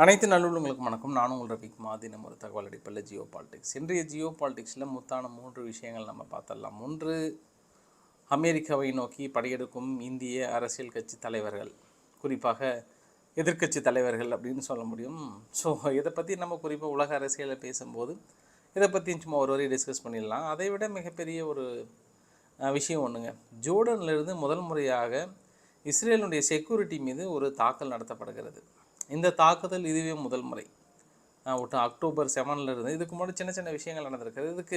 அனைத்து நல்லுள்ளங்களுக்கு வணக்கம். நானும் உங்கள் ரவிக்குமார். தினம் ஒரு தகவல் அடிப்படையில் ஜியோ பாலிடிக்ஸ். இன்றைய ஜியோ பாலிடிக்ஸில் முத்தான 3 விஷயங்கள் நம்ம பார்த்துடலாம். 1, அமெரிக்காவை நோக்கி படையெடுக்கும் இந்திய அரசியல் கட்சி தலைவர்கள், குறிப்பாக எதிர்க்கட்சி தலைவர்கள் அப்படின்னு சொல்ல முடியும். ஸோ இதை பற்றி நம்ம குறிப்பாக உலக அரசியலை பேசும்போது இதை பற்றி சும்மா ஒரு வரை டிஸ்கஸ் பண்ணிடலாம். அதை விட மிகப்பெரிய ஒரு விஷயம் ஒன்றுங்க. ஜோர்டனிலிருந்து முதல் முறையாக இஸ்ரேலுடைய செக்யூரிட்டி மீது ஒரு தாக்கல் நடத்தப்படுகிறது. இந்த தாக்குதல் இதுவே முதல் முறை. அக்டோபர் 7 இருந்து இதுக்கு முன்னாடி சின்ன சின்ன விஷயங்கள் நடந்திருக்கிறது. இதுக்கு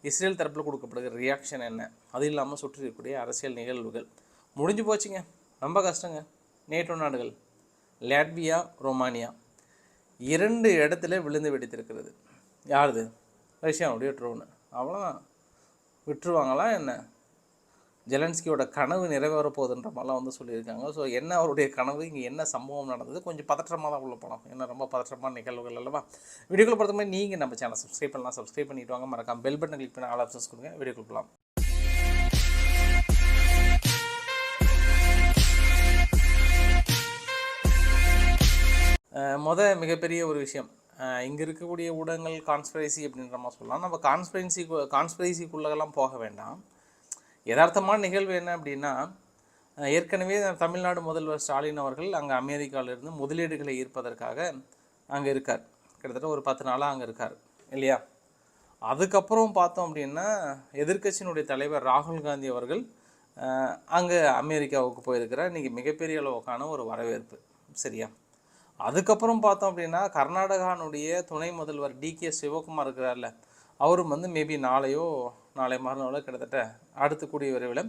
இஸ்ரேல் தரப்பில் கொடுக்கப்படுகிற ரியாக்ஷன் என்ன, அது இல்லாமல் சுற்றி இருக்கக்கூடிய அரசியல் நிகழ்வுகள் முடிஞ்சு போச்சுங்க. ரொம்ப கஷ்டங்க. நேட்டோ நாடுகள் லாட்வியா, ரொமானியா 2 இடத்துல விழுந்து வெடித்திருக்கிறது. யாருது? ரஷ்யாவுடைய ட்ரோனு. அவ்வளோதான், விட்டுருவாங்களா என்ன? ஜெலன்ஸ்கியோட கனவு நிறைவேற போகுதுன்ற மாதிரிலாம் சொல்லியிருக்காங்க. ஸோ என்ன அவருடைய கனவு, இங்கே என்ன சம்பவம் நடந்தது, கொஞ்சம் பதற்றமாக தான் உள்ள போனோம். என்ன ரொம்ப பதற்றமான நிகழ்வுகள் அல்லவா? வீடியோக்குள்ள பொறுத்த மாதிரி நீங்கள் நம்ம சேனல் சப்ஸ்கிரைப் பண்ணலாம், சப்ஸ்கிரைப் பண்ணிட்டு வாங்க. மறக்காம பெல் பட்டன் கிளிக் பண்ணி ஆல் ஆப்ஷன்ஸ் கொடுங்க. வீடியோக்குள்ள போகலாம். மிகப்பெரிய ஒரு விஷயம், இங்கே இருக்கக்கூடிய ஊடகங்கள் கான்ஸ்பிரசி அப்படின்ற மாதிரி சொல்லலாம். நம்ம கான்ஸ்பிரசிக்குள்ளெல்லாம் போக வேண்டாம். யதார்த்தமான நிகழ்வு என்ன அப்படின்னா, ஏற்கனவே தமிழ்நாடு முதல்வர் ஸ்டாலின் அவர்கள் அங்கே அமெரிக்காவிலிருந்து முதலீடுகளை ஈர்ப்பதற்காக அங்கே இருக்கார். கிட்டத்தட்ட ஒரு 10 நாளாக அங்கே இருக்கார் இல்லையா? அதுக்கப்புறம் பார்த்தோம் அப்படின்னா, எதிர்க்கட்சியினுடைய தலைவர் ராகுல் காந்தி அவர்கள் அங்கே அமெரிக்காவுக்கு போயிருக்கிறார். இன்றைக்கி மிகப்பெரிய அளவுக்கான ஒரு வரவேற்பு. சரியா? அதுக்கப்புறம் பார்த்தோம் அப்படின்னா, கர்நாடகானுடைய துணை முதல்வர் DK சிவகுமார் இருக்கிறார்ல, அவரும் மேபி நாளை மறுநாளோ கிட்டத்தட்ட அடுத்து கூடிய விரைவில்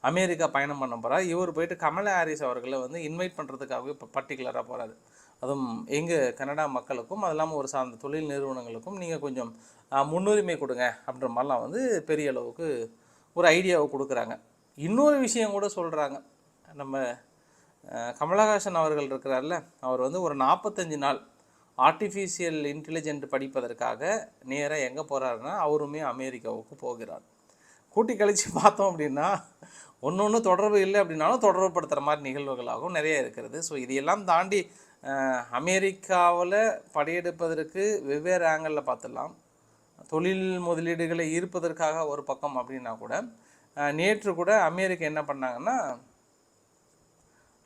அமெரிக்கா பயணம் பண்ண போகிறார். இவர் போயிட்டு கமலா ஹாரிஸ் அவர்களை இன்வைட் பண்ணுறதுக்காகவே இப்போ பர்டிகுலராக போகிறாரு. அதுவும் எங்கள் கனடா மக்களுக்கும் அது இல்லாமல் ஒரு சார்ந்த தொழில் நிறுவனங்களுக்கும் நீங்கள் கொஞ்சம் முன்னுரிமை கொடுங்க அப்படின்ற மாதிரிலாம் பெரிய அளவுக்கு ஒரு ஐடியாவை கொடுக்குறாங்க. இன்னொரு விஷயம் கூட சொல்கிறாங்க. நம்ம கமலஹாசன் அவர்கள் இருக்கிறார்ல, அவர் ஒரு 45 நாள் ஆர்டிஃபிஷியல் இன்டெலிஜென்ட் படிப்பதற்காக நேராக எங்கே போகிறாருன்னா, அவருமே அமெரிக்காவுக்கு போகிறார். கூட்டி கழித்து பார்த்தோம் அப்படின்னா, ஒன்று தொடர்பு இல்லை அப்படின்னாலும் தொடர்புப்படுத்துகிற மாதிரி நிகழ்வுகளாகவும் நிறைய இருக்கிறது. ஸோ இதையெல்லாம் தாண்டி அமெரிக்காவில் படையெடுப்பதற்கு வெவ்வேறு ஆங்கிளில் பார்த்துடலாம். தொழில் முதலீடுகளை ஈர்ப்பதற்காக ஒரு பக்கம் அப்படின்னா கூட, நேற்று கூட அமெரிக்கா என்ன பண்ணாங்கன்னா,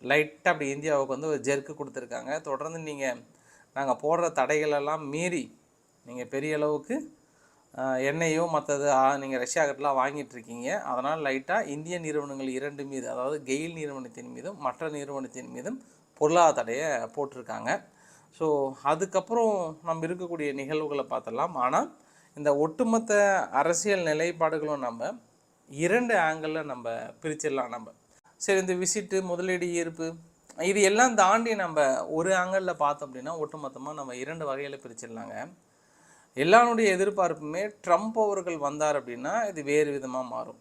லைட்டாக அப்படி இந்தியாவுக்கு ஒரு ஜெர்க்கு கொடுத்துருக்காங்க. தொடர்ந்து நாங்கள் போடுற தடைகளெல்லாம் மீறி நீங்கள் பெரிய அளவுக்கு எண்ணெயோ மற்றது நீங்கள் ரஷ்யாக்கிட்டலாம் வாங்கிட்டுருக்கீங்க. அதனால் லைட்டாக இந்திய நிறுவனங்கள் 2 மீது, அதாவது கெயில் நிறுவனத்தின் மீதும் மற்ற நிறுவனத்தின் மீதும் பொருளாதார தடையை போட்டிருக்காங்க. ஸோ அதுக்கப்புறம் நம்ம இருக்கக்கூடிய நிகழ்வுகளை பார்த்துடலாம். ஆனால் இந்த ஒட்டுமொத்த அரசியல் நிலைப்பாடுகளும் நம்ம 2 ஆங்கிளில் நம்ம பிரிச்சிடலாம். நம்ம சரி, இந்த விசிட்டு, முதலீடு ஈர்ப்பு, இது எல்லாம் தாண்டி நம்ம ஒரு ஆங்கிளில் பார்த்தோம் அப்படின்னா ஒட்டுமொத்தமாக நம்ம 2 வகையில் பிரிச்சிடலாங்க. எல்லாருடைய எதிர்பார்ப்புமே ட்ரம்ப் அவர்கள் வந்தார் அப்படின்னா இது வேறு விதமாக மாறும்.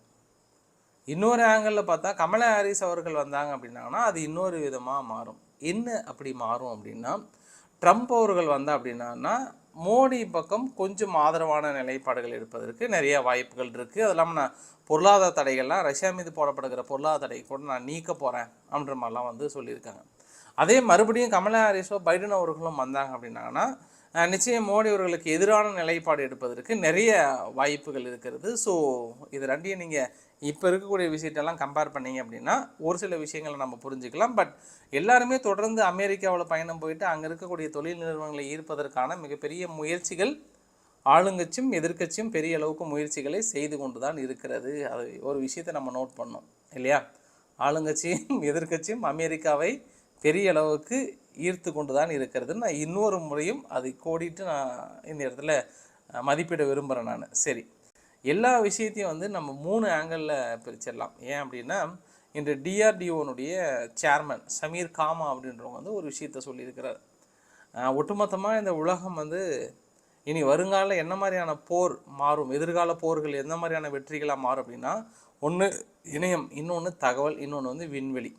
இன்னொரு ஆங்கிளில் பார்த்தா கமலா ஹாரிஸ் அவர்கள் வந்தாங்க அப்படின்னாங்கன்னா அது இன்னொரு விதமாக மாறும். என்ன அப்படி மாறும் அப்படின்னா, ட்ரம்ப் அவர்கள் வந்தா அப்படின்னா மோடி பக்கம் கொஞ்சம் ஆதரவான நிலைப்பாடுகள் எடுப்பதற்கு நிறைய வாய்ப்புகள் இருக்குது. அது இல்லாமல் நான் பொருளாதார தடைகள்லாம், ரஷ்யா மீது போடப்படுகிற பொருளாதார தடை கூட நான் நீக்க போகிறேன் அப்படின்ற மாதிரிலாம் சொல்லியிருக்காங்க. அதே மறுபடியும் கமலா ஹாரிஸோ பைடன் அவர்களும் வந்தாங்க அப்படின்னாங்கன்னா நிச்சயம் மோடி அவர்களுக்கு எதிரான நிலைப்பாடு எடுப்பதற்கு நிறைய வாய்ப்புகள் இருக்கிறது. ஸோ இது ரெண்டையும் நீங்கள் இப்போ இருக்கக்கூடிய விஷயத்தெல்லாம் கம்பேர் பண்ணிங்க அப்படின்னா ஒரு சில விஷயங்களை நம்ம புரிஞ்சுக்கலாம். பட் எல்லாருமே தொடர்ந்து அமெரிக்காவில் பயணம் போயிட்டு அங்கே இருக்கக்கூடிய தொழில் நிறுவனங்களை ஈர்ப்பதற்கான மிகப்பெரிய முயற்சிகள் ஆளுங்கட்சியும் எதிர்க்கட்சியும் பெரிய அளவுக்கு முயற்சிகளை செய்து கொண்டு தான் இருக்கிறது. அது ஒரு விஷயத்தை நம்ம நோட் பண்ணோம் இல்லையா? ஆளுங்கட்சியும் எதிர்க்கட்சியும் அமெரிக்காவை பெரிய அளவுக்கு ஈர்த்து கொண்டு தான் இருக்கிறதுன்னு நான் இன்னொரு முறையும் அதை கோடிட்டு நான் இந்த இடத்துல மதிப்பிட விரும்புகிறேன் நான். சரி, எல்லா விஷயத்தையும் நம்ம 3 ஆங்கிளில் பிரிச்சிடலாம். ஏன் அப்படின்னா, இன்று DRDOனுடைய சேர்மன் சமீர் காமா அப்படின்றவங்க ஒரு விஷயத்த சொல்லியிருக்கிறார். ஒட்டுமொத்தமாக இந்த உலகம் இனி வருங்கால என்ன மாதிரியான போர் மாறும், எதிர்கால போர்கள் எந்த மாதிரியான வெற்றிகளாக மாறும் அப்படின்னா, ஒன்று இணையம், இன்னொன்று தகவல், இன்னொன்று விண்வெளி.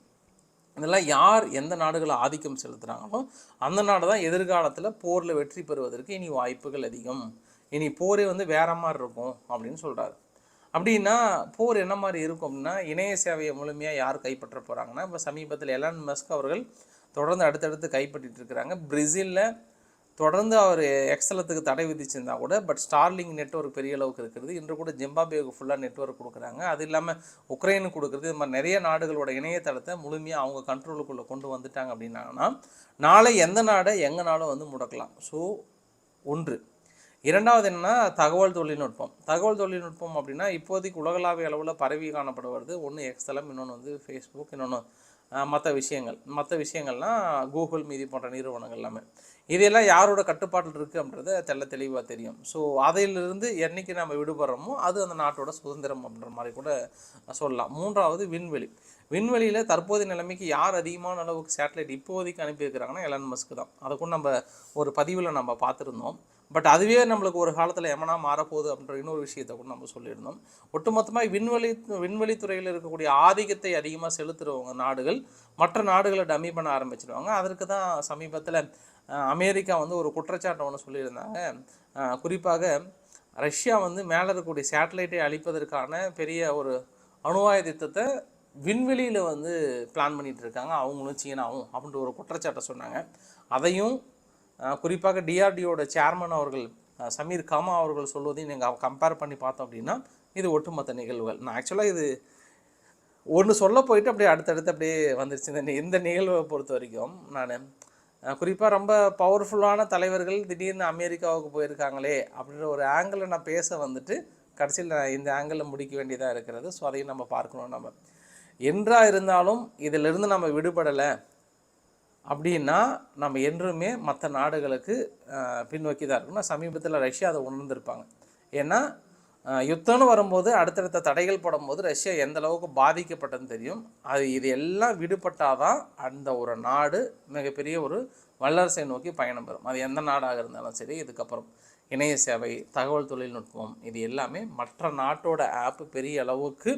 இதெல்லாம் யார் எந்த நாடுகளை ஆதிக்கம் செலுத்துகிறாங்களோ அந்த நாடு தான் எதிர்காலத்தில் போரில் வெற்றி பெறுவதற்கு இனி வாய்ப்புகள் அதிகம். இனி போரே வேற மாதிரி இருக்கும் அப்படின்னு சொல்கிறாரு. அப்படின்னா போர் என்ன மாதிரி இருக்கும் அப்படின்னா, இணைய சேவையை முழுமையாக யார் கைப்பற்ற போகிறாங்கன்னா, இப்போ சமீபத்தில் எலான் மஸ்க் அவர்கள் தொடர்ந்து அடுத்தடுத்து கைப்பற்றிட்டு இருக்கிறாங்க. பிரேசிலில் தொடர்ந்து அவர் எக்ஸலத்துக்கு தடை விதிச்சிருந்தா கூட ஸ்டார்லிங் நெட்வொர்க் பெரிய அளவுக்கு இருக்கிறது. இன்று கூட ஜிம்பாப்வேக்கு ஃபுல்லாக நெட்வொர்க் கொடுக்குறாங்க. அது இல்லாமல் உக்ரைனுக்கு கொடுக்குறது. இது மாதிரி நிறைய நாடுகளோட இணையதளத்தை முழுமையாக அவங்க கண்ட்ரோலுக்குள்ளே கொண்டு வந்துட்டாங்க அப்படின்னாங்கன்னா நாளை எந்த நாடை எங்கேனாலும் வந்து முடக்கலாம். ஸோ ஒன்று. இரண்டாவது என்னென்னா தகவல் தொழில்நுட்பம். தகவல் தொழில்நுட்பம் அப்படின்னா இப்போதைக்கு உலகளாவிய அளவில் பரவி காணப்படுவது ஒன்று எக்ஸ்தலம், இன்னொன்று வந்து ஃபேஸ்புக், இன்னொன்று மற்ற விஷயங்கள்னால் கூகுள் மீதி போன்ற நிறுவனங்கள் எல்லாமே. இதெல்லாம் யாரோட கட்டுப்பாட்டில் இருக்குது அப்படின்றத தெளிவாக தெரியும். ஸோ அதிலிருந்து என்றைக்கு நம்ம விடுபடுறோமோ அது அந்த நாட்டோட சுதந்திரம் அப்படின்ற மாதிரி கூட சொல்லலாம். மூன்றாவது விண்வெளியில் தற்போதைய நிலைமைக்கு யார் அதிகமான அளவுக்கு சேட்டலைட் இப்போதைக்கு அனுப்பியிருக்கிறாங்கன்னா எலன் மஸ்க் தான். அதை கூட நம்ம ஒரு பதிவில் நம்ம பார்த்துருந்தோம். அதுவே நம்மளுக்கு ஒரு காலத்தில் எமனா மாறப்போகுது அப்படின்ற இன்னொரு விஷயத்தை கூட நம்ம சொல்லியிருந்தோம். ஒட்டுமொத்தமாக விண்வெளித்துறையில் இருக்கக்கூடிய ஆதிக்கத்தை அதிகமாக செலுத்துகிறவங்க நாடுகள் மற்ற நாடுகளை டம்மி பண்ண ஆரம்பிச்சிடுவாங்க. அதற்கு தான் சமீபத்தில் அமெரிக்கா வந்து ஒரு குற்றச்சாட்டை ஒன்று சொல்லியிருந்தாங்க. குறிப்பாக ரஷ்யா வந்து மேலே இருக்கக்கூடிய சேட்டலைட்டை அழிப்பதற்கான பெரிய ஒரு அணுவாயுதத்தை விண்வெளியில் வந்து பிளான் பண்ணிகிட்டு இருக்காங்க, அவங்களும் சீனாவும் அப்படின்ற ஒரு குற்றச்சாட்டை சொன்னாங்க. அதையும் குறிப்பாக டிஆர்டிஓட சேர்மன் அவர்கள் சமீர் காமா அவர்கள் சொல்வதையும் நீங்கள் கம்பேர் பண்ணி பார்த்தோம் அப்படின்னா இது ஒட்டுமொத்த நிகழ்வுகள். நான் ஆக்சுவலாக இது ஒன்று சொல்ல போயிட்டு அப்படியே அடுத்தடுத்து அப்படியே வந்துருச்சு. இந்த நிகழ்வை பொறுத்த வரைக்கும் நான் குறிப்பாக ரொம்ப பவர்ஃபுல்லான தலைவர்கள் திடீர்னு அமெரிக்காவுக்கு போயிருக்காங்களே அப்படின்ற ஒரு ஆங்கிளில் நான் பேச வந்துட்டு கடைசியில் நான் இந்த ஆங்கிளில் முடிக்க வேண்டியதாக இருக்கிறது. ஸோ அதையும் நம்ம பார்க்கணும். நம்ம என்றாக இருந்தாலும் இதிலிருந்து நம்ம விடுபடலை அப்படின்னா நம்ம என்றுமே மற்ற நாடுகளுக்கு பின்னோக்கி தான் இருக்கணும். சமீபத்தில் ரஷ்யா அதை உணர்ந்திருப்பாங்க. ஏன்னா யுத்தம்னு வரும்போது அடுத்தடுத்த தடைகள் போடும்போது ரஷ்யா எந்த அளவுக்கு பாதிக்கப்பட்டதுன்னு தெரியும். இது எல்லாம் விடுபட்டாதான் அந்த ஒரு நாடு மிகப்பெரிய ஒரு வல்லரசை நோக்கி பயணம் பெறும். அது எந்த நாடாக இருந்தாலும் சரி. இதுக்கப்புறம் இணைய சேவை, தகவல் தொழில்நுட்பம், இது எல்லாமே மற்ற நாட்டோட ஆப்பு பெரிய அளவுக்கு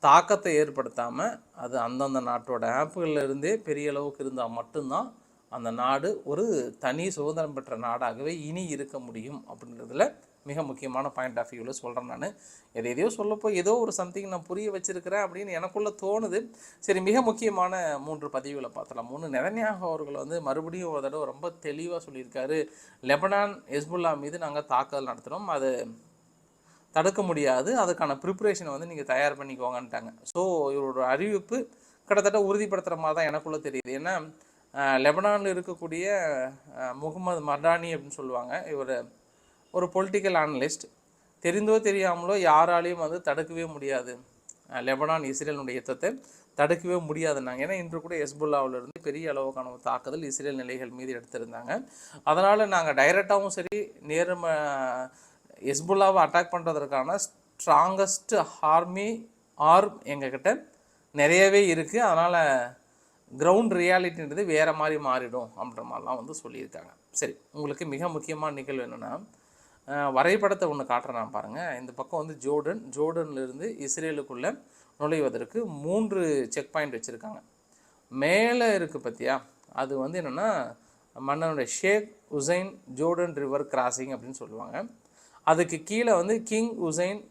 தாக்கத்தை ஏற்படுத்தாமல் அது அந்தந்த நாட்டோட ஆப்புகளிலிருந்தே பெரிய அளவுக்கு இருந்தால் மட்டும்தான் அந்த நாடு ஒரு தனி சுதந்திரம் பெற்ற நாடாகவே இனி இருக்க முடியும் அப்படின்றதுல மிக முக்கியமான பாயிண்ட் ஆஃப் வியூவில் சொல்கிறேன். நான் எதையோ சொல்லப்போ ஏதோ ஒரு சம்திங் நான் புரிய வச்சுருக்கிறேன் அப்படின்னு எனக்குள்ளே தோணுது. சரி, மிக முக்கியமான 3 பதிவுகளை பார்த்தலாம். நெதன்யாகு அவர்கள் வந்து மறுபடியும் ஒரு தடவை ரொம்ப தெளிவாக சொல்லியிருக்காரு, லெபனான் ஹெஸ்புல்லா மீது நாங்கள் தாக்குதல் நடத்துகிறோம், அது தடுக்க முடியாது, அதுக்கான ப்ரிப்ரேஷனை வந்து நீங்கள் தயார் பண்ணிக்கோங்கன்ட்டாங்க. ஸோ இவரோட அறிவிப்பு கிட்டத்தட்ட உறுதிப்படுத்துகிற மாதிரி தான் எனக்குள்ளே தெரியுது. ஏன்னா லெபனானில் இருக்கக்கூடிய முகமது மர்டானி அப்படின்னு சொல்லுவாங்க, இவர் ஒரு பொலிட்டிக்கல் அனலிஸ்ட். தெரிந்தோ தெரியாமலோ யாராலையும் வந்து தடுக்கவே முடியாது, லெபனான் இஸ்ரேலுடைய யுத்தத்தை தடுக்கவே முடியாதுன்னாங்க. ஏன்னா இன்று கூட ஹெஸ்புல்லாவிலிருந்து பெரிய அளவுக்கான தாக்குதல் இஸ்ரேல் நிலைகள் மீது எடுத்திருந்தாங்க. அதனால் நாங்கள் டைரெக்டாகவும் சரி நேரும் ஹெஸ்புல்லாவை அட்டாக் பண்ணுறதுக்கான ஸ்ட்ராங்கஸ்ட் ஆர்ம் எங்ககிட்ட நிறையவே இருக்குது. அதனால் கிரவுண்ட் ரியாலிட்டின்றது வேறு மாதிரி மாறிடும் அப்படின்ற மாதிரிலாம் வந்து சொல்லியிருக்காங்க. சரி, உங்களுக்கு மிக முக்கியமான நிகழ்வு என்னென்னா வரைபடத்தை ஒன்று காட்டுறேன் பாருங்கள். இந்த பக்கம் வந்து ஜோர்டன்லேருந்து இஸ்ரேலுக்குள்ளே நுழைவதற்கு 3 செக் பாயிண்ட் வச்சுருக்காங்க. மேலே இருக்குது பார்த்தியா, அது வந்து என்னென்னா மன்னனுடைய ஷேக் ஹுசைன் ஜோர்டன் ரிவர் கிராசிங் அப்படின்னு சொல்லுவாங்க. அதுக்கு கீழே வந்து கிங் ஹுசைன்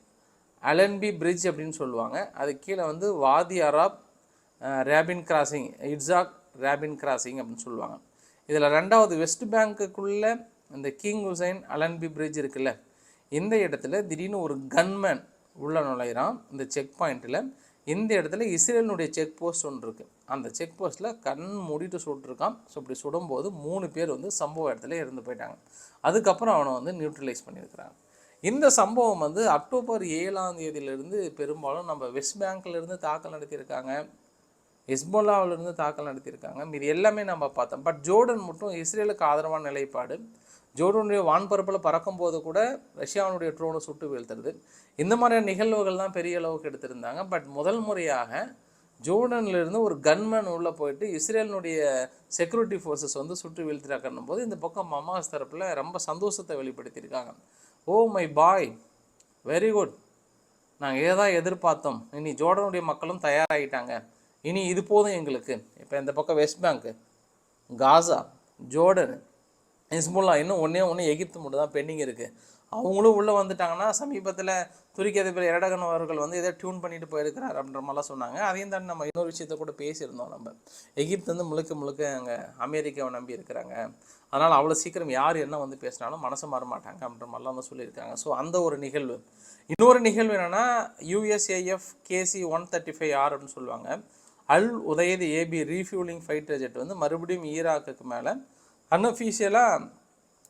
அலன்பி பிரிட்ஜ் அப்படின்னு சொல்லுவாங்க. அதுக்கு கீழே வந்து வாதி அராப் ரேபின் கிராசிங், இட்ஸாக் ரேபின் கிராசிங் அப்படின்னு சொல்லுவாங்க. இதில் 2வது வெஸ்ட் பேங்க்குள்ளே இந்த கிங் ஹுசைன் அலன்பி பிரிட்ஜ் இருக்குல்ல, இந்த இடத்துல திடீர்னு ஒரு கன்மேன் உள்ள நுழையிறான் இந்த செக் பாயிண்ட்டில். இந்த இடத்துல இஸ்ரேலினுடைய செக் போஸ்ட் ஒன்று இருக்குது. அந்த செக் போஸ்ட்டில் கண் மூடிட்டு சுட்டுருக்கான். ஸோ இப்படி சுடும்போது 3 பேர் வந்து சம்பவ இடத்துல இறந்து போயிட்டாங்க. அதுக்கப்புறம் அவனை வந்து நியூட்ரலைஸ் பண்ணியிருக்கிறாங்க. இந்த சம்பவம் வந்து அக்டோபர் 7ஆம் தேதியிலிருந்து பெரும்பாலும் நம்ம வெஸ்ட் பேங்க்லேருந்து தாக்கல் நடத்தியிருக்காங்க, ஹெஸ்புல்லாவிலிருந்து தாக்கல் நடத்தியிருக்காங்க. இது எல்லாமே நம்ம பார்த்தோம். ஜோர்டன் மட்டும் இஸ்ரேலுக்கு ஆதரவான நிலைப்பாடு. ஜோர்டனுடைய வான்பரப்பில் பறக்கும்போது கூட ரஷ்யாவுடைய ட்ரோனை சுட்டு வீழ்த்துறது, இந்த மாதிரியான நிகழ்வுகள் தான் பெரிய அளவுக்கு எடுத்திருந்தாங்க. முதல் முறையாக ஜோர்டன்லேருந்து ஒரு கன்மேன் உள்ளே போயிட்டு இஸ்ரேலினுடைய செக்யூரிட்டி ஃபோர்ஸஸ் வந்து சுட்டு வீழ்த்திருக்காருன்னும் போது இந்த பக்கம் ஹமாஸ் தரப்பில் ரொம்ப சந்தோஷத்தை வெளிப்படுத்தியிருக்காங்க. Oh my boy, very good, நாங்கள் இதை தான் எதிர்பார்த்தோம், இனி ஜோர்டனுடைய மக்களும் தயாராகிட்டாங்க, இனி இது போதும் எங்களுக்கு. இப்போ இந்த பக்கம் வெஸ்ட் பேங்க்கு, காசா, ஜோர்டன், ஹிஸ்புல்லா, இன்னும் ஒன்று எகிப்து மட்டும் தான் பெண்டிங் இருக்குது. அவங்களும் உள்ளே வந்துட்டாங்கன்னா சமீபத்தில் துருக்கி அதிபர் எரடகன் அவர்கள் வந்து இதை டியூன் பண்ணிட்டு போயிருக்கிறார் அப்படின்ற மாதிரிலாம் சொன்னாங்க. அதையும் தாண்டி நம்ம இன்னொரு விஷயத்த கூட பேசியிருந்தோம். நம்ம எகிப்து வந்து முழுக்க அங்கே அமெரிக்காவை நம்பி இருக்கிறாங்க, அதனால் அவ்வளோ சீக்கிரம் யார் என்ன வந்து பேசினாலும் மனசு மாற மாட்டாங்க அப்படின்ற மாதிரிலாம் வந்து சொல்லியிருக்காங்க. ஸோ அந்த ஒரு நிகழ்வு. இன்னொரு நிகழ்வு என்னென்னா USAF KC-135R அப்படின்னு சொல்லுவாங்க. அல் உதயது ஏபி ரீஃபியூலிங் ஃபைட்டர் ஜெட் வந்து மறுபடியும் ஈராக்குக்கு மேலே அன்அஃபீஷியலாக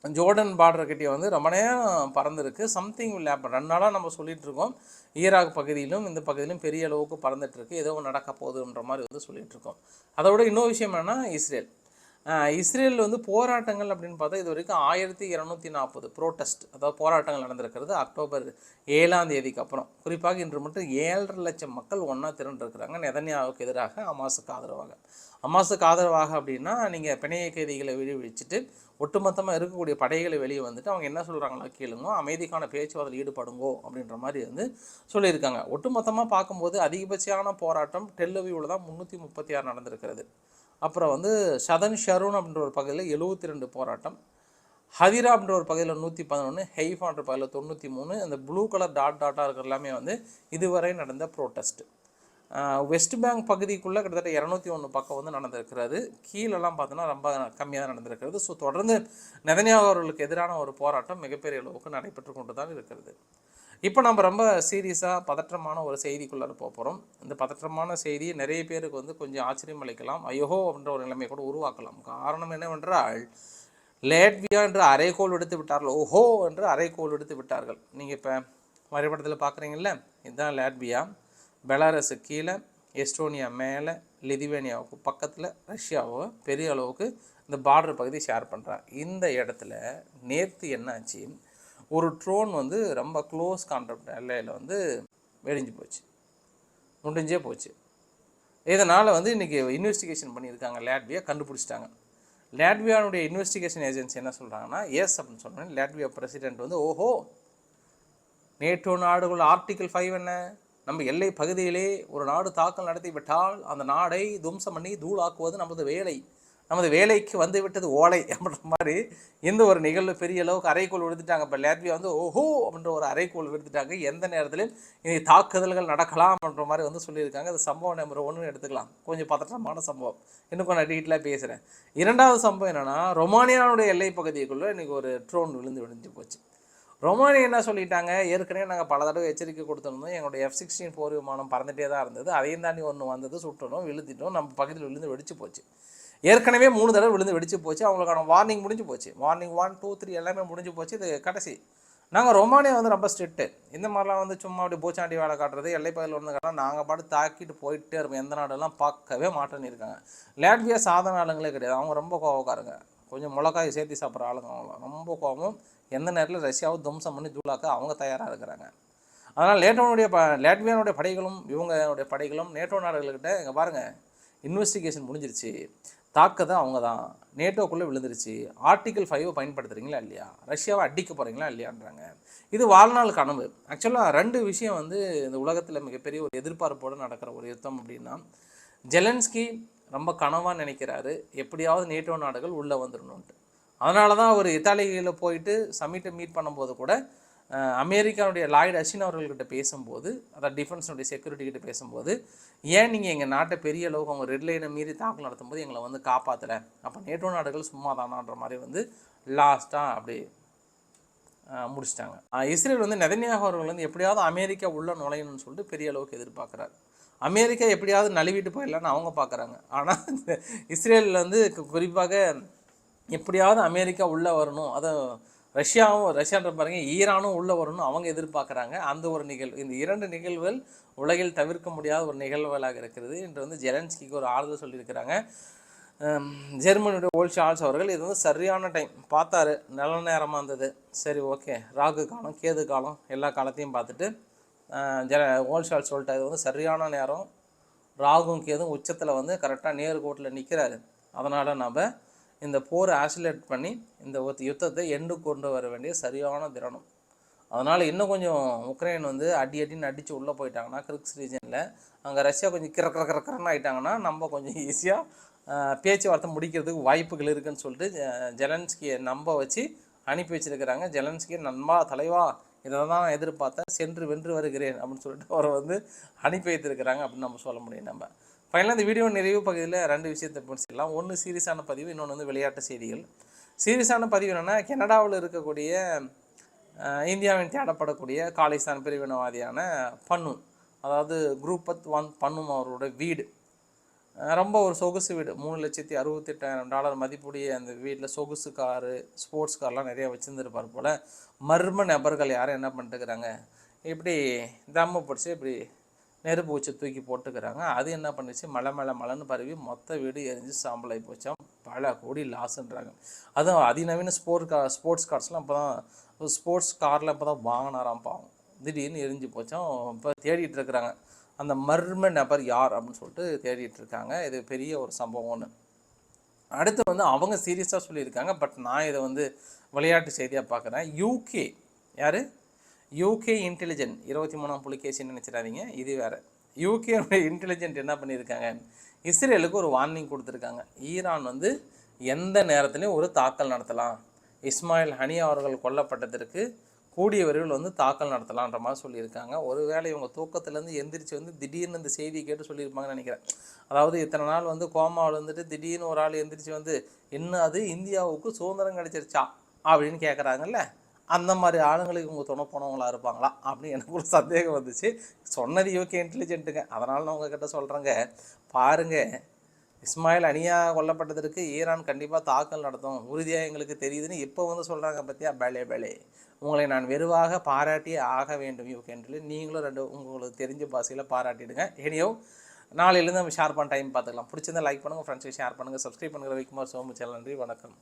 ஜோர்டன் பார்டர் கிட்டே வந்து ரொம்ப நேரம் பறந்துருக்கு. Something will happen. 2 நாளாக நம்ம சொல்லிகிட்டு இருக்கோம் ஈராக் பகுதியிலும் இந்த பகுதியிலும் பெரிய அளவுக்கு பறந்துட்டுருக்கு, ஏதோ நடக்க போகுதுன்ற மாதிரி வந்து சொல்லிகிட்டு இருக்கோம். அதோட இன்னொரு விஷயம் என்னென்னா இஸ்ரேல் வந்து போராட்டங்கள் அப்படின்னு பார்த்தா இது வரைக்கும் 1240 ப்ரோட்டஸ்ட், அதாவது போராட்டங்கள் நடந்திருக்கிறது அக்டோபர் 7ஆம் தேதிக்கு அப்புறம். குறிப்பாக இன்று மட்டும் 7.5 லட்சம் மக்கள் ஒன்றா திரண்டிருக்கிறாங்க நெதன்யாவுக்கு எதிராக, ஹமாஸுக்கு ஆதரவாக. ஹமாஸுக்கு ஆதரவாக அப்படின்னா நீங்கள் பிணைய கைதிகளை விடுவிச்சுட்டு ஒட்டுமொத்தமாக இருக்கக்கூடிய படைகளை வெளியே வந்துட்டு அவங்க என்ன சொல்கிறாங்களோ கேளுங்க, அமைதிக்கான பேச்சுவார்த்தையில் ஈடுபடுங்கோ அப்படின்ற மாதிரி வந்து சொல்லியிருக்காங்க. ஒட்டுமொத்தமாக பார்க்கும்போது அதிகபட்சமான போராட்டம் டெல் அவிவில் தான் 336 நடந்திருக்கிறது. அப்புறம் வந்து சதன் ஷரூன் அப்படின்ற ஒரு பகுதியில் 72 போராட்டம், ஹதிரா அப்படின்ற ஒரு பகுதியில் 111, ஹெய்ஃபான்ற பகுதியில் 93, அந்த ப்ளூ கலர் டாட்டாக இருக்கிற எல்லாமே வந்து இதுவரை நடந்த ப்ரோட்டஸ்ட்டு. வெஸ்ட் பேங்க் பகுதிக்குள்ளே கிட்டத்தட்ட 201 பக்கம் வந்து நடந்திருக்கிறது. கீழெல்லாம் பார்த்தோன்னா ரொம்ப கம்மியாக நடந்திருக்கிறது. ஸோ தொடர்ந்து நெதன்யாகு அவர்களுக்கு எதிரான ஒரு போராட்டம் மிகப்பெரிய அளவுக்கு நடைபெற்று கொண்டு தான் இருக்கிறது. இப்போ நம்ம ரொம்ப சீரியஸாக பதற்றமான ஒரு செய்திக்குள்ளார போகிறோம். இந்த பதற்றமான செய்தி நிறைய பேருக்கு வந்து கொஞ்சம் ஆச்சரியம் அளிக்கலாம், ஐயோ அப்படின்ற ஒரு நிலைமை கூட உருவாக்கலாம். காரணம் என்னவென்றால் லேட்வியா என்று அரைக்கோள் எடுத்து விட்டார்கள், ஓஹோ என்று அரைக்கோள் எடுத்து விட்டார்கள். நீங்கள் இப்போ வரைபடத்தில் பார்க்குறீங்கல்ல, இதுதான் லேட்வியா, பெலாரஸு கீழே, எஸ்டோனியா மேலே, லிதுவேனியாவுக்கு பக்கத்தில், ரஷ்யாவோ பெரிய அளவுக்கு இந்த பார்டர் பகுதி ஷேர் பண்ணுறாங்க. இந்த இடத்துல நேற்று என்னாச்சு, ஒரு ட்ரோன் வந்து ரொம்ப க்ளோஸ் கான்டாக்ட் எல்லையில் வந்து முடிஞ்சே போச்சு. இதனால் வந்து இன்றைக்கி இன்வெஸ்டிகேஷன் பண்ணியிருக்காங்க, லேட்வியா கண்டுபிடிச்சிட்டாங்க. லேட்வியானுடைய இன்வெஸ்டிகேஷன் ஏஜென்சி என்ன சொல்கிறாங்கன்னா, எஸ் அப்படின்னு சொன்னேன். லேட்வியா பிரசிடென்ட் வந்து ஓஹோ, நேட்டோ நாடுகள் ஆர்டிகிள் 5 என்ன, நம்ம எல்லை பகுதியிலே ஒரு நாடு தாக்கல் நடத்தி விட்டால் அந்த நாடை துவம்சம் பண்ணி தூளாக்குவது நமது வேலைக்கு வந்து விட்டது ஓலை அப்படின்ற மாதிரி இந்த ஒரு நிகழ்வு பெரிய அளவுக்கு அரைக்கோள் விடுத்துட்டாங்க. இப்போ லேட்வியா வந்து ஓஹோ அப்படின்ற ஒரு அரைக்கோள் விடுத்துட்டாங்க. எந்த நேரத்திலும் இனி தாக்குதல்கள் நடக்கலாம் அப்படின்ற மாதிரி வந்து சொல்லியிருக்காங்க. அது சம்பவம் நம்பர் 1 எடுத்துக்கலாம். கொஞ்சம் பதற்றமான சம்பவம், இன்னும் கொஞ்சம் டீட்டெயிலாக பேசுகிறேன். 2வது சம்பவம் என்னென்னா, ரொமானியாவுடைய எல்லை பகுதிக்குள்ளே இன்றைக்கி ஒரு ட்ரோன் விழுந்து போச்சு. ரொமானியா என்ன சொல்லிட்டாங்க, ஏற்கனவே நாங்கள் பல தடவை எச்சரிக்கை கொடுத்துருந்தோம், எங்களுடைய F-16 போர் விமானம் பறந்துகிட்டே தான் இருந்தது, அதையும் தாண்டி ஒன்று வந்தது, சுட்டணும், விழுத்திட்டோம், நம்ம பக்கத்தில் விழுந்து வெடிச்சு போச்சு. ஏற்கனவே 3 தடவை விழுந்து வெடிச்சு போச்சு. அவங்களுக்கான வார்னிங் முடிஞ்சு போச்சு. வார்னிங் 1, 2, 3 எல்லாமே முடிஞ்சு போச்சு. இது கடைசி. நாங்கள் ரொமானியா வந்து ரொம்ப ஸ்ட்ரிக்ட்டு. இந்த மாதிரிலாம் வந்து சும்மா அப்படி பூச்சாண்டி வேலை காட்டுறது, எல்லைப்பகுதியில் வந்து காட்டினா நாங்கள் பாட்டு தாக்கிட்டு போயிட்டே இருப்போம், எந்த நாடெல்லாம் பார்க்கவே மாட்டேன்னு இருக்காங்க. லேட்வியா சாதாரண ஆளுங்களே கிடையாது, அவங்க ரொம்ப கோவக்காரங்க, கொஞ்சம் மிளகாய் சேர்த்து சாப்பிட்ற ஆளுங்க. அவங்க ரொம்ப கோபம். எந்த நேரத்தில் ரஷ்யாவை துவம்சம் பண்ணி தூளாக்க அவங்க தயாராக இருக்கிறாங்க. அதனால் லேட்வியானுடைய படைகளும் இவங்களுடைய படைகளும் நேட்டோ நாடுகள்கிட்ட இங்கே பாருங்கள், இன்வெஸ்டிகேஷன் முடிஞ்சிருச்சு, தாக்குதான் அவங்க தான், நேட்டோக்குள்ளே விழுந்துருச்சு, ஆர்டிகிள் 5 பயன்படுத்துகிறீங்களா இல்லையா, ரஷ்யாவை அடிக்க போகிறீங்களா இல்லையான்றாங்க. இது வாழ்நாள் கனவு. ஆக்சுவலாக 2 விஷயம் வந்து இந்த உலகத்தில் மிகப்பெரிய ஒரு எதிர்பார்ப்போடு நடக்கிற ஒரு யுத்தம் அப்படின்னா, ஜெலன்ஸ்கி ரொம்ப கனவாக நினைக்கிறாரு எப்படியாவது நேட்டோ நாடுகள் உள்ளே வந்துடணுன்ட்டு. அதனால தான் அவர் இத்தாலியில் போயிட்டு சம்மிட்டை மீட் பண்ணும்போது கூட அமெரிக்காவுடைய லாய்டு அஸ்டின் அவர்கள்கிட்ட பேசும்போது, அதாவது டிஃபென்ஸுடைய செக்யூரிட்டி கிட்ட பேசும்போது, ஏன் நீங்கள் எங்கள் நாட்டை பெரிய அளவுக்கு அவங்க ரெட் லைனை மீறி தாக்கல் நடத்தும்போது எங்களை வந்து காப்பாற்றலை, அப்போ நேட்டோ நாடுகள் சும்மா தானான்ற மாதிரி வந்து லாஸ்ட்டாக அப்படி முடிச்சிட்டாங்க. இஸ்ரேல் வந்து நெதன்யாகு அவர்கள் வந்து எப்படியாவது அமெரிக்கா உள்ளே நுழையணும்னு சொல்லிட்டு பெரிய அளவுக்கு எதிர்பார்க்குறாரு. அமெரிக்கா எப்படியாவது நழுவிட்டு போயிடலான்னு அவங்க பார்க்குறாங்க. ஆனால் இஸ்ரேலில் வந்து குறிப்பாக எப்படியாவது அமெரிக்கா உள்ளே வரணும், அதை ரஷ்யான்ற பாருங்க, ஈரானும் உள்ளே வரணும் அவங்க எதிர்பார்க்குறாங்க. அந்த ஒரு நிகழ்வு, இந்த 2 நிகழ்வுகள் உலகில் தவிர்க்க முடியாத ஒரு நிகழ்வுகளாக இருக்கிறது என்று வந்து ஜெலன்ஸ்கிக்கு ஒரு ஆறுதல் சொல்லியிருக்கிறாங்க. ஜெர்மனியுடைய ஓல்ஃப் ஷால்ஸ் அவர்கள் இது வந்து சரியான டைம் பார்த்தாரு, நல்ல நேரமாக இருந்தது. சரி ஓகே, ராகு காலம் கேது காலம் எல்லா காலத்தையும் பார்த்துட்டு ஓல்ஃப் ஷால்ஸ் சொல்லிட்டு இது வந்து சரியான நேரம், ராகும் கேதும் உச்சத்தில் வந்து கரெக்டாக நேர்கோட்டில் நிற்கிறாரு, அதனால் நம்ம இந்த போரை ஆசிலேட் பண்ணி இந்த யுத்தத்தை எண்டு கொண்டு வர வேண்டிய சரியான திறனும். அதனால் இன்னும் கொஞ்சம் உக்ரைன் வந்து அடின்னு அடித்து உள்ளே போயிட்டாங்கன்னா கிரிக்ஸ் ரீஜனில், அங்கே ரஷ்யா கொஞ்சம் கிரக்கரன்னு ஆகிட்டாங்கன்னா நம்ம கொஞ்சம் ஈஸியாக பேச்சுவார்த்தை முடிக்கிறதுக்கு வாய்ப்புகள் இருக்குதுன்னு சொல்லிட்டு ஜெலன்ஸ்கியை நம்ப வச்சு அனுப்பி வச்சிருக்கிறாங்க. ஜெலன்ஸ்கி நண்பா தலைவா இதை தான் நான் எதிர்பார்த்தேன், சென்று வென்று வருகிறேன் அப்படின்னு சொல்லிட்டு அவரை வந்து அனுப்பி வைத்திருக்கிறாங்க அப்படின்னு நம்ம சொல்ல முடியும். நம்ம ஃபைனலாக இந்த வீடியோ நிறைவு பகுதியில் 2 விஷயத்தை முடிச்சிடலாம். ஒன்று சீரியஸான பதிவு, இன்னொன்று வந்து விளையாட்டு செய்திகள். சீரியஸான பதிவு என்னென்னா, கனடாவில் இருக்கக்கூடிய இந்தியாவின் தேடப்படக்கூடிய காலிஸ்தான் பிரிவினவாதியான பன்னு, அதாவது குரூபத் ஒன் பன்னும் அவரோட வீடு ரொம்ப ஒரு சொகுசு வீடு. $3,68,000 மதிப்புடைய அந்த வீட்டில் சொகுசு காரு, ஸ்போர்ட்ஸ் கார்லாம் நிறையா வச்சுருந்துருப்பார் போல். மர்ம நபர்கள் யாரும் என்ன பண்ணிட்டுருக்குறாங்க, இப்படி தம்மு பிடிச்சி இப்படி நெருப்பு வச்சு தூக்கி போட்டுக்கிறாங்க. அது என்ன பண்ணிச்சு, மலைன்னு பரவி மொத்த வீடு எரிஞ்சு சாம்பலாகி போச்சாம். பல கோடி லாஸ்ன்றாங்க. அதுவும் அதிநவீன ஸ்போர்ட்ஸ் கார்ஸ்லாம் இப்போ தான் ஸ்போர்ட்ஸ் காரில் இப்போ தான் வாங்கினாராம். பாவம் திடீர்னு எரிஞ்சு போச்சோம். இப்போ தேடிட்டு இருக்கிறாங்க அந்த மர்ம நபர் யார் அப்படின்னு சொல்லிட்டு தேடிட்டு இருக்காங்க. இது பெரிய ஒரு சம்பவம் ஒன்று. அடுத்து வந்து அவங்க சீரியஸாக சொல்லியிருக்காங்க, பட் நான் இதை வந்து விளையாட்டு செய்தியாக பார்க்குறேன். யூகே யார், யூகே இன்டெலிஜென்ட் 23ஆம் புலிகேசின்னு நினச்சிடாதீங்க, இது வேறு. யூகே இன்டெலிஜென்ட் என்ன பண்ணியிருக்காங்க, இஸ்ரேலுக்கு ஒரு வார்னிங் கொடுத்துருக்காங்க. ஈரான் வந்து எந்த நேரத்துலையும் ஒரு தாக்கல் நடத்தலாம், இஸ்மாயில் ஹனியா அவர்கள் கொல்லப்பட்டதற்கு கூடிய விரைவில் வந்து தாக்கல் நடத்தலான்ற மாதிரி சொல்லியிருக்காங்க. ஒருவேளை இவங்க தூக்கத்துலேருந்து எந்திரிச்சு வந்து திடீர்னு இந்த செய்தியை கேட்டு சொல்லியிருப்பாங்கன்னு நினைக்கிறேன். அதாவது இத்தனை நாள் வந்து கோமாவில் வந்துட்டு திடீர்னு ஒரு ஆள் எந்திரிச்சு வந்து இன்னும் அது இந்தியாவுக்கு சுதந்திரம் கிடைச்சிருச்சா அப்படின்னு கேட்குறாங்கல்ல, அந்த மாதிரி ஆளுங்களுக்கு இவங்க துணை போனவங்களா இருப்பாங்களா அப்படின்னு எனக்கு ஒரு சந்தேகம் வந்துச்சு. சொன்னது யூகே இன்டெலிஜென்ட்டுங்க, அதனால நான் உங்ககிட்ட சொல்கிறேங்க. பாருங்கள், இஸ்மாயில் ஹனியா கொல்லப்பட்டதற்கு ஈரான் கண்டிப்பாக தாக்கல் நடத்தும் உறுதியாக எங்களுக்கு தெரியுதுன்னு இப்போ வந்து சொல்கிறாங்க. பற்றியா பேலே உங்களை நான் வெறுவாக பாராட்டியே ஆக வேண்டும் யூகேன்ட்டு. நீங்களும் உங்களுக்கு தெரிஞ்ச பாஷையில் பாராட்டிடுங்க. எனியோ நாளையிலேருந்து நம்ம ஷேர் பண்ண டைம் பார்த்துக்கலாம். பிடிச்சிருந்தா லைக் பண்ணுங்கள், ஃப்ரெண்ட்ஸுக்கு ஷேர் பண்ணுங்கள், சப்ஸ்கிரைப் பண்ணுங்கள். விக்மார் சோமு சேனல். நன்றி, வணக்கம்.